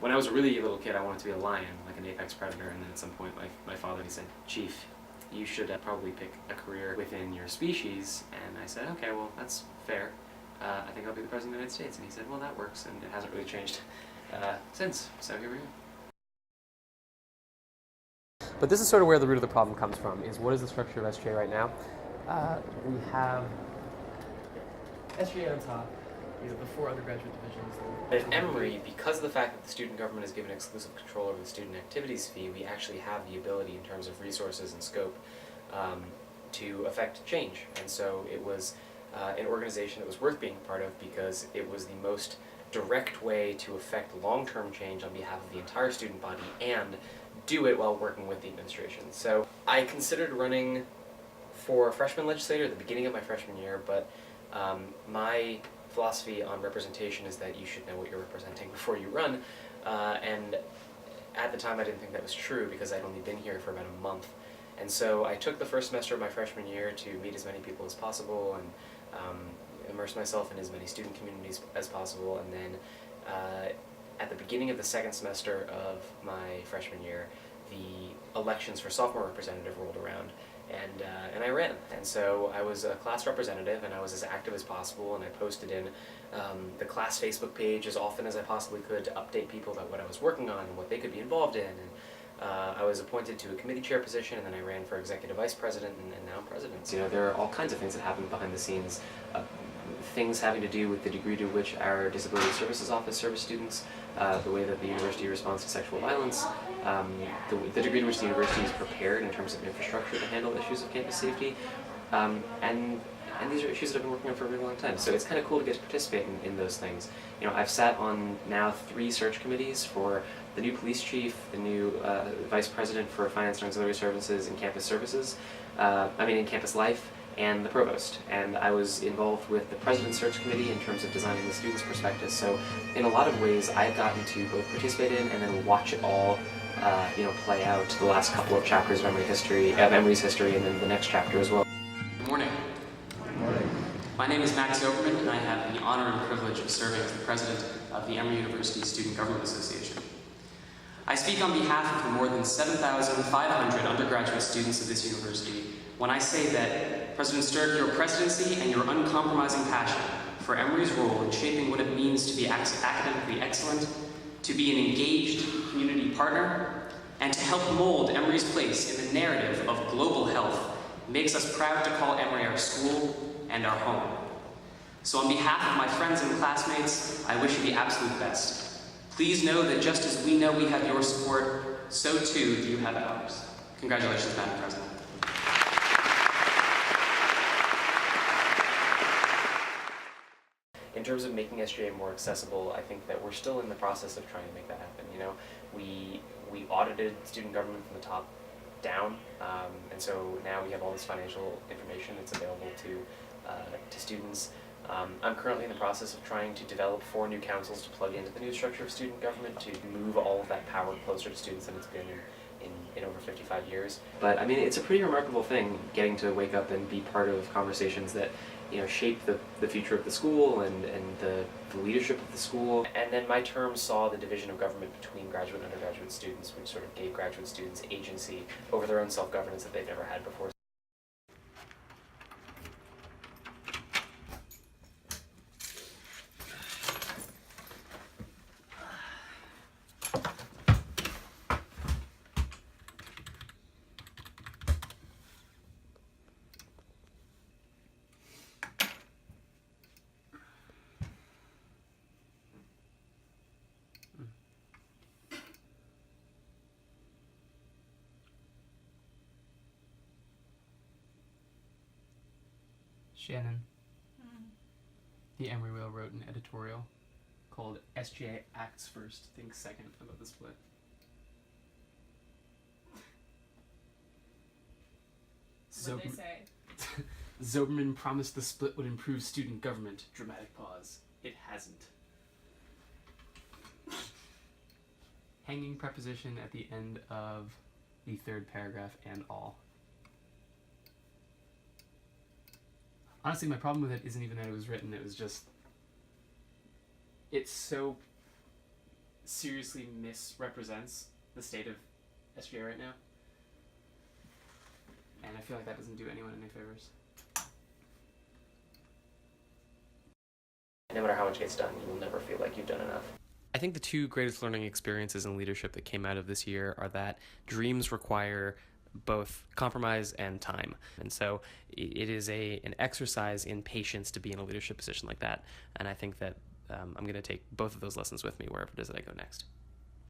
When I was a really little kid, I wanted to be a lion, like an apex predator, and then at some point my father, he said, "Chief, you should probably pick a career within your species." And I said, "Okay, well, that's fair. I think I'll be the President of the United States." And he said, "Well, that works," and it hasn't really changed since, so here we are. But this is sort of where the root of the problem comes from, is what is the structure of SGA right now? We have SGA on top, you know, the 4 undergraduate divisions. At Emory, because of the fact that the student government is given exclusive control over the student activities fee, we actually have the ability in terms of resources and scope to affect change. And so it was an organization that was worth being a part of because it was the most direct way to affect long-term change on behalf of the entire student body and do it while working with the administration. So I considered running for freshman legislator at the beginning of my freshman year, but my philosophy on representation is that you should know what you're representing before you run, and at the time I didn't think that was true because I'd only been here for about a month. And so I took the first semester of my freshman year to meet as many people as possible and immerse myself in as many student communities as possible, and then at the beginning of the second semester of my freshman year, the elections for sophomore representative rolled around, and I ran. And so I was a class representative, and I was as active as possible, and I posted in the class Facebook page as often as I possibly could to update people about what I was working on and what they could be involved in. And I was appointed to a committee chair position, and then I ran for executive vice president, and now I'm president. You know, there are all kinds of things that happen behind the scenes. Things having to do with the degree to which our Disability Services Office service students, the way that the university responds to sexual violence, the degree to which the university is prepared in terms of infrastructure to handle issues of campus safety, and these are issues that I've been working on for a really long time. So it's kind of cool to get to participate in those things. You know, I've sat on now 3 search committees for the new police chief, the new vice president for finance and auxiliary services and campus services, in campus life, and the provost. And I was involved with the president's search committee in terms of designing the students' prospectus. So in a lot of ways, I've gotten to both participate in and then watch it all play out, the last couple of chapters of Emory's history, and then the next chapter as well. Good morning. Good morning. My name is Max Oberman, and I have the honor and privilege of serving as the president of the Emory University Student Government Association. I speak on behalf of the more than 7,500 undergraduate students of this university when I say that, President Stirk, your presidency and your uncompromising passion for Emory's role in shaping what it means to be academically excellent, to be an engaged community partner, and to help mold Emory's place in the narrative of global health makes us proud to call Emory our school and our home. So on behalf of my friends and classmates, I wish you the absolute best. Please know that just as we know we have your support, so too do you have ours. Congratulations, Madam President. In terms of making SGA more accessible, I think that we're still in the process of trying to make that happen. You know, we audited student government from the top down, and so now we have all this financial information that's available to students. I'm currently in the process of trying to develop 4 new councils to plug into the new structure of student government to move all of that power closer to students than it's been in over 55 years. But I mean, it's a pretty remarkable thing getting to wake up and be part of conversations that, you know, shape the future of the school and the leadership of the school. And then my term saw the division of government between graduate and undergraduate students, which sort of gave graduate students agency over their own self-governance that they've never had before. Shannon, the Emory Whale wrote an editorial called SGA Acts First, Thinks Second about the split. What did they say? Zoberman promised the split would improve student government. Dramatic pause. It hasn't. Hanging preposition at the end of the 3rd paragraph and all. Honestly, my problem with it isn't even that it was written, it was just... It's so seriously misrepresents the state of SGA right now. And I feel like that doesn't do anyone any favors. No matter how much gets done, you will never feel like you've done enough. I think the two greatest learning experiences in leadership that came out of this year are that dreams require both compromise and time. And so it is an exercise in patience to be in a leadership position like that. And I think that I'm going to take both of those lessons with me wherever it is that I go next.